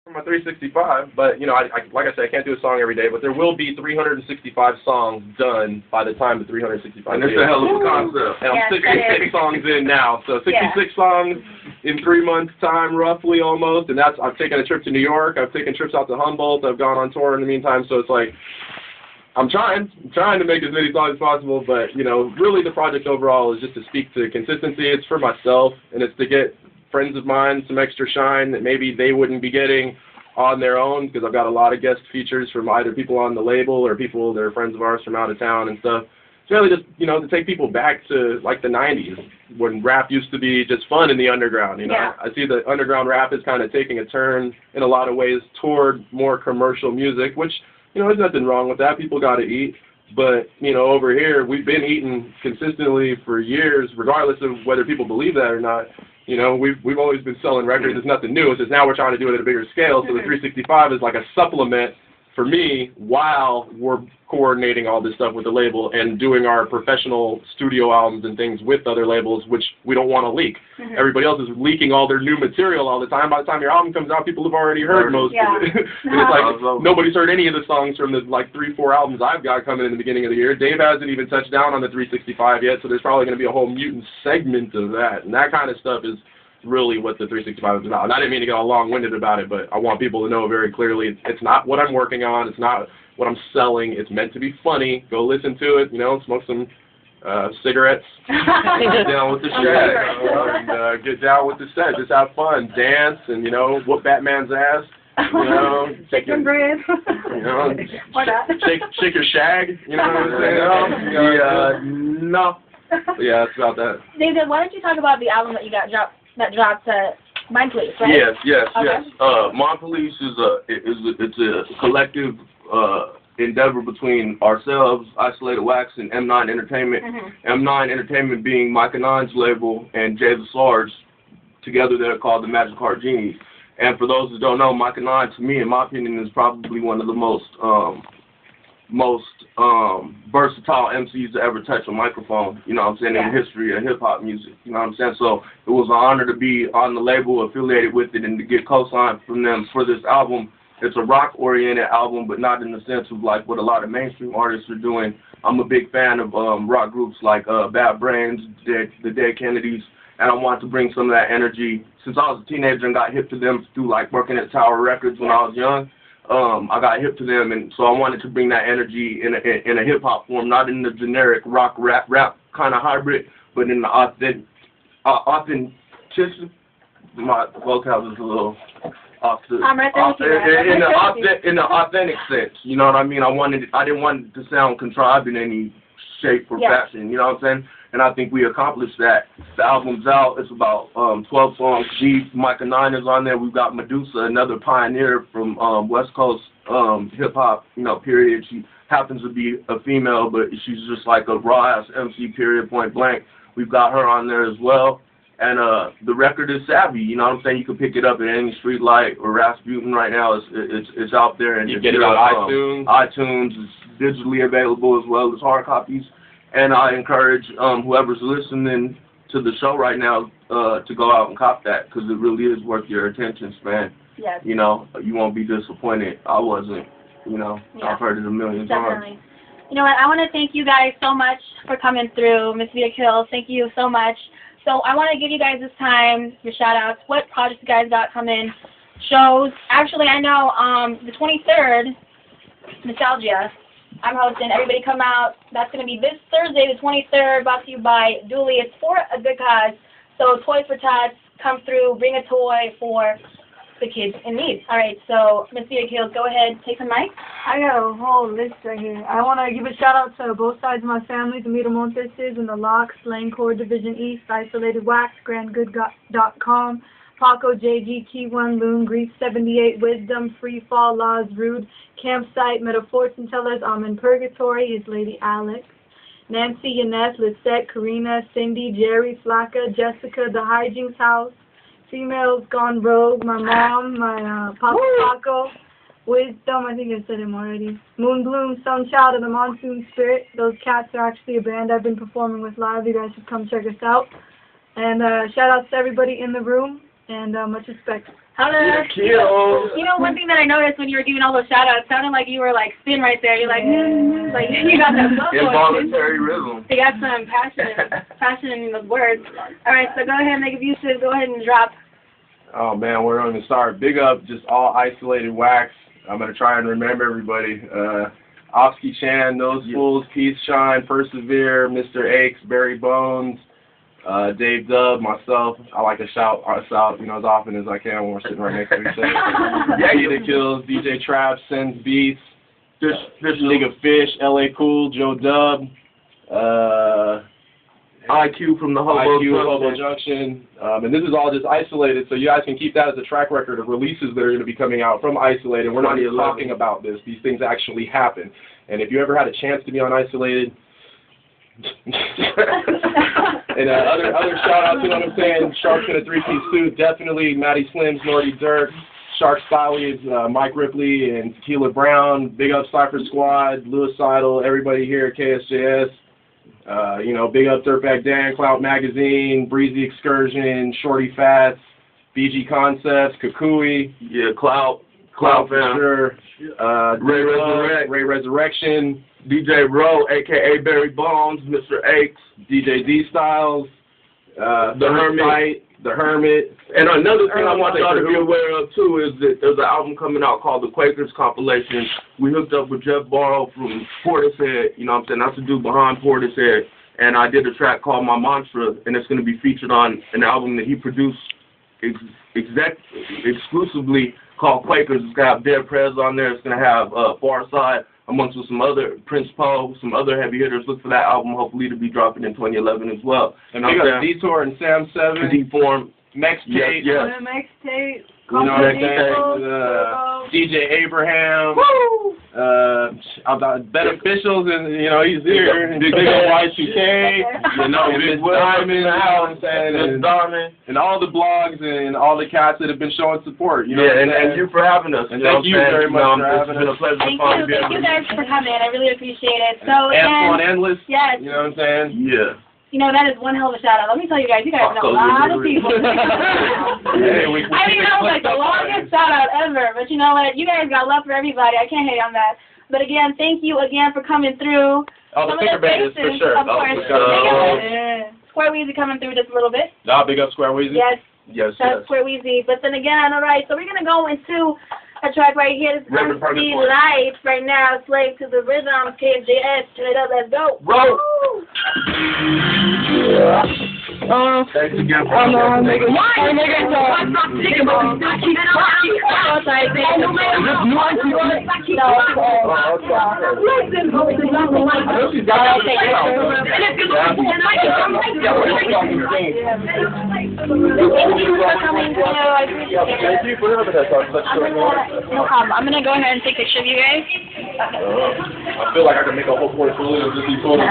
for my 365, but, you know, like I said, I can't do a song every day, but there will be 365 songs done by the time the 365 And it's a hell of a concept. And I'm 66 songs in now, so 66 songs in 3 months' time, roughly, almost, and that's, I've taken a trip to New York, I've taken trips out to Humboldt, I've gone on tour in the meantime, so it's like, I'm trying to make as many songs as possible, but, you know, really the project overall is just to speak to consistency. It's for myself, and it's to get friends of mine some extra shine that maybe they wouldn't be getting on their own, because I've got a lot of guest features from either people on the label or people that are friends of ours from out of town and stuff. It's really just, you know, to take people back to, like, the 90s, when rap used to be just fun in the underground, you know. Yeah. I see that underground rap is kind of taking a turn in a lot of ways toward more commercial music, which, you know, there's nothing wrong with that. People got to eat. But, you know, over here, we've been eating consistently for years, regardless of whether people believe that or not. You know, we've always been selling records. It's nothing new. It's just now we're trying to do it at a bigger scale. So the 365 is like a supplement for me while we're coordinating all this stuff with the label and doing our professional studio albums and things with other labels, which we don't want to leak. Everybody else is leaking all their new material all the time. By the time your album comes out, people have already heard most of it. And it's like nobody's heard any of the songs from the like 3-4 albums I've got coming in the beginning of the year. Dave hasn't even touched down on the 365 yet, so there's probably going to be a whole mutant segment of that. And that kind of stuff is really what the 365 is about. And I didn't mean to get all long-winded about it, but I want people to know very clearly it's not what I'm working on, it's not what I'm selling, it's meant to be funny. Go listen to it, you know, smoke some cigarettes, get down with the shag, and get down with the set, just have fun, dance, and, you know, whoop Batman's ass, you know, chicken bread, you know, shake your shag, you know what I'm saying? No. Yeah, it's about that. David, why don't you talk about the album that you got dropped MALfunkTION, right? Yes. MALfunkTION is a collective endeavor between ourselves, Isolated Wax, and M9 Entertainment. M9 Entertainment being Mike Anon's label and Jay the Sarge. Together they're called the Magic Heart Genies. And for those who don't know, Mike Anon, to me, in my opinion, is probably one of the most versatile MCs to ever touch a microphone, you know what I'm saying, in the history of hip-hop music, you know what I'm saying? So it was an honor to be on the label affiliated with it and to get co-signed from them for this album. It's a rock-oriented album, but not in the sense of like what a lot of mainstream artists are doing. I'm a big fan of rock groups like Bad Brains, the Dead Kennedys, and I want to bring some of that energy. Since I was a teenager and got hip to them through like working at Tower Records when I was young, I got hip to them, and so I wanted to bring that energy in a hip-hop form, not in the generic rock, rap kind of hybrid, but in the authenticity. My vocab is a little off the, in the authentic sense, you know what I mean? I didn't want it to sound contrived in any shape or fashion, you know what I'm saying? And I think we accomplished that. The album's out. It's about 12 songs. Mike Anon is on there. We've got Medusa, another pioneer from West Coast hip-hop, you know, period. She happens to be a female, but she's just like a raw-ass MC, period, point blank. We've got her on there as well. And the record is savvy, you know what I'm saying? You can pick it up at any street light or Rasputin right now. It's out there. And you get it on iTunes. iTunes is digitally available as well as hard copies. And I encourage whoever's listening to the show right now to go out and cop that, because it really is worth your attention span. Yes. You know, you won't be disappointed. I wasn't, you know. I've heard it a million times. You know what, I want to thank you guys so much for coming through. Miss Via Kills, thank you so much. So I want to give you guys this time, your shout-outs, what projects you guys got coming, shows. Actually, I know the 23rd, Nostalgia, I'm hosting. Everybody come out. That's going to be this Thursday, the 23rd, brought to you by Dooley. It's for a good cause. So Toys for Tots, come through, bring a toy for the kids in need. All right, so Miss Via Kills, go ahead, take the mic. I got a whole list right here. I want to give a shout-out to both sides of my family, the Miramonteses and the Locks, Lane Core Division East, Isolated Wax, GrandGood.com, Paco, JG, Key1, Loon, Grease 78, Wisdom, Free Fall, Laws, Rude, Campsite, Metafortune Tellers, I'm in Purgatory, is Lady Alex, Nancy, Yanez, Lisette, Karina, Cindy, Jerry, Flacca, Jessica, The Hijinks House, Females Gone Rogue, my mom, my Papa Paco, Wisdom, I think I said him already, Moonbloom, Sunchild, and the Monsoon Spirit. Those cats are actually a band I've been performing with live. You guys should come check us out. And shout outs to everybody in the room, and much respect. Holla. Kill. You know, one thing that I noticed when you were giving all those shout-outs, sounded like you were, like, spin right there. You're like, like, you got that flow. Involuntary rhythm. You got some passion in those words. All right, so go ahead, Megabusive. Go ahead and drop. Oh, man, where do I even start? Big up, just all isolated wax. I'm going to try and remember everybody. Oski Chan, Those Fools, Peace Shine, Persevere, Mr. Aches, Barry Bones, Dave Dub, myself. I like to shout us out, you know, as often as I can when we're sitting right next to each other. That Kills, DJ Trap, Sends Beats, Fish Nigga Fish, LA Cool, Joe Dub, IQ from the Hobo Junction. And this is all just isolated, so you guys can keep that as a track record of releases that are going to be coming out from Isolated. We're not even talking about this. These things actually happen. And if you ever had a chance to be on Isolated, and other shout-outs, you know what I'm saying? Sharks in a three-piece suit, definitely. Matty Slims, Nordy Dirt, Shark Stylies, Mike Ripley, and Tequila Brown. Big up Cypher Squad, Lewis Seidel, everybody here at KSJS. You know, big up Dirtbag Dan, Clout Magazine, Breezy Excursion, Shorty Fats, BG Concepts, Kukui. Yeah, Clout for sure. Ray Resurrection. DJ Rowe, a.k.a. Barry Bones, Mr. Aches. DJ D Styles. The Hermit. And another thing I want y'all to be aware of, too, is that there's an album coming out called The Quakers Compilation. We hooked up with Jeff Barrow from Portishead, you know what I'm saying? That's the dude behind Portishead. And I did a track called My Mantra, and it's going to be featured on an album that he produced exclusively called Quakers. It's going to have Dead Prez on there. It's going to have Farside, amongst with some other Prince Poe, some other heavy hitters. Look for that album, hopefully to be dropping in 2011 as well. And big up Detour and Sam 7. Deform. Mex Tape. Yes. Mex Tape. You know what I'm saying? DJ Abraham. Woo! Beneficials, and you know he's here. Big Y2K. You know, Big Diamond. You know what I'm saying? And all the blogs and all the cats that have been showing support. You know and you for having us. And thank you very much for having us. It's been a pleasure. Thank you guys for coming. I really appreciate it. So and Endless. Yes. You know what I'm saying? Yeah. You know, that is one hell of a shout-out. Let me tell you guys know a lot of people. Hey, I mean, that was like the longest shout-out ever. But you know what? You guys got love for everybody. I can't hate on that. But again, thank you again for coming through. Oh, the finger band is for sure. Of course. Square Weezy coming through just a little bit. Big up Square Weezy. Yes. That's Square Weezy. But then again, all right, so we're going to go into a track right here. This is going to be live right now. Slave to the Rhythm, KSJS. Turn it up. Let's go. Roll. Thanks again for No problem. I'm gonna go ahead and take a picture of you guys. I feel like I can make a whole portfolio of just these photos.